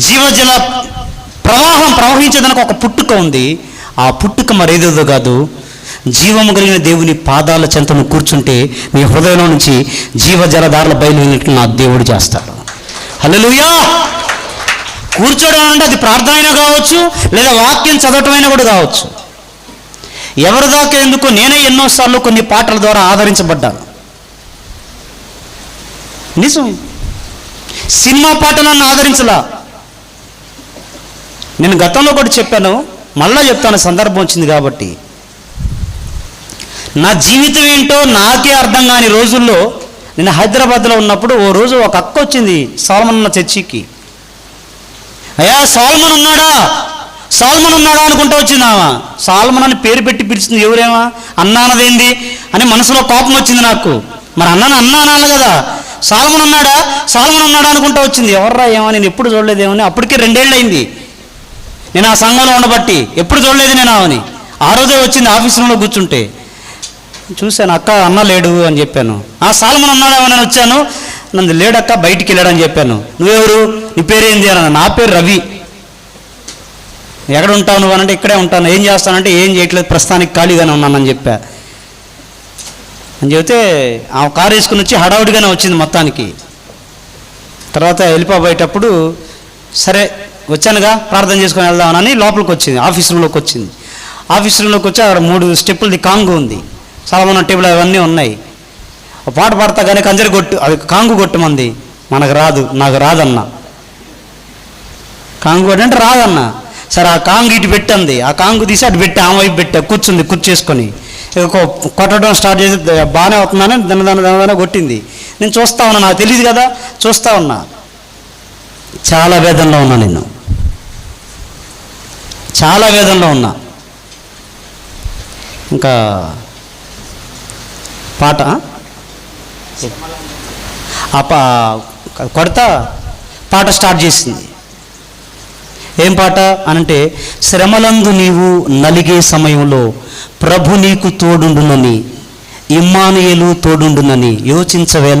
జీవజల ప్రవాహం ప్రవహించేదానికి ఒక పుట్టుక ఉంది. ఆ పుట్టుక మరేదేదో కాదు, జీవము కలిగిన దేవుని పాదాల చెంతను కూర్చుంటే మీ హృదయంలో నుంచి జీవజలధారల బయలుదేరినట్లు నా దేవుడు చేస్తాడు. హల్లెలూయా. కూర్చోవడం అంటే అది ప్రార్థన అయినా కావచ్చు, లేదా వాక్యం చదవటమైనా కూడా కావచ్చు. ఎవరి దాకా ఎందుకు, నేనే ఎన్నోసార్లు కొన్ని పాటల ద్వారా ఆదరించబడ్డాను. నిజం. సినిమా పాటలను ఆదరించలా. నేను గతంలో కూడా చెప్పాను, మళ్ళా చెప్తాను, సందర్భం వచ్చింది కాబట్టి. నా జీవితం ఏంటో నాకే అర్థం కాని రోజుల్లో నేను హైదరాబాద్లో ఉన్నప్పుడు ఓ రోజు ఒక అక్క వచ్చింది సాల్మన్ ఉన్న చర్చికి. అయ్యా సాల్మన్ ఉన్నాడా, సాల్మన్ ఉన్నాడా అనుకుంటూ వచ్చింది ఆమె. సాల్మన్ అని పేరు పెట్టి పిలిచింది. ఎవరేమా అన్నా అన్నదేంది అని మనసులో కోపం వచ్చింది నాకు. మరి అన్నా అనాలి కదా. సాల్మన్ ఉన్నాడా, సాల్మన్ ఉన్నాడా అనుకుంటూ వచ్చింది. ఎవర్రా ఏమో, నేను ఎప్పుడు చూడలేదేమని. అప్పటికే 2 ఏళ్ళు అయింది నేను ఆ సంఘంలో ఉండబట్టి, ఎప్పుడు చూడలేదు నేను ఆమెని. ఆ రోజే వచ్చింది ఆఫీస్ రూమ్లో కూర్చుంటే చూశాను. అక్క అన్న లేడు అని చెప్పాను. ఆ సాల్మన్ ఉన్నాడేమని వచ్చాను. నన్ను లేడక్క, బయటికి వెళ్ళాడని చెప్పాను. నువ్వెవరు, నీ పేరేంది అని. నా పేరు రవి. ఎక్కడ ఉంటావు నువ్వు అనంటే ఇక్కడే ఉంటాను. ఏం చేస్తానంటే ఏం చేయట్లేదు, ప్రస్తుతానికి ఖాళీగానే ఉన్నానని చెప్పా. అని చెబితే ఆ కారు వేసుకుని వచ్చి హడావుడిగానే వచ్చింది మొత్తానికి. తర్వాత వెళ్ళిపోబోయేటప్పుడు సరే వచ్చానుగా ప్రార్థన చేసుకొని వెళ్దామని లోపలికి వచ్చింది. ఆఫీస్ రూమ్లోకి వచ్చింది. ఆఫీస్ రూమ్లోకి వచ్చి అక్కడ 3 స్టెప్పులది కాంగు ఉంది, సాల్మన్ టేబుల్ అవన్నీ ఉన్నాయి. ఒక పాట పాడతా కానీ కంజరి కొట్టు, అది కాంగు కొట్టమంది. మనకు రాదు, నాకు రాదన్నా. కాంగు కొట్టి అంటే రాదన్నా. సరే ఆ కాంగు ఇటు పెట్టండి, ఆ కాంగు తీసి అటు పెట్టి ఆమె వైపు పెట్టా. కూర్చుంది, కూర్చేసుకొని కొట్టడం స్టార్ట్ చేసి బాగానే అవుతుందని దాని కొట్టింది. నేను చూస్తా ఉన్నా, నాకు తెలియదు కదా, చూస్తా ఉన్నా. చాలా వేదనలో ఉన్నా, నేను చాలా వేదనలో ఉన్నా. ఇంకా పాట కొడతా పాట స్టార్ట్ చేసింది. ఏం పాట అనంటే, శ్రమలందు నీవు నలిగే సమయంలో ప్రభు నీకు తోడుండునని, ఇమ్మానుయేలు తోడుండునని యోచించవేళ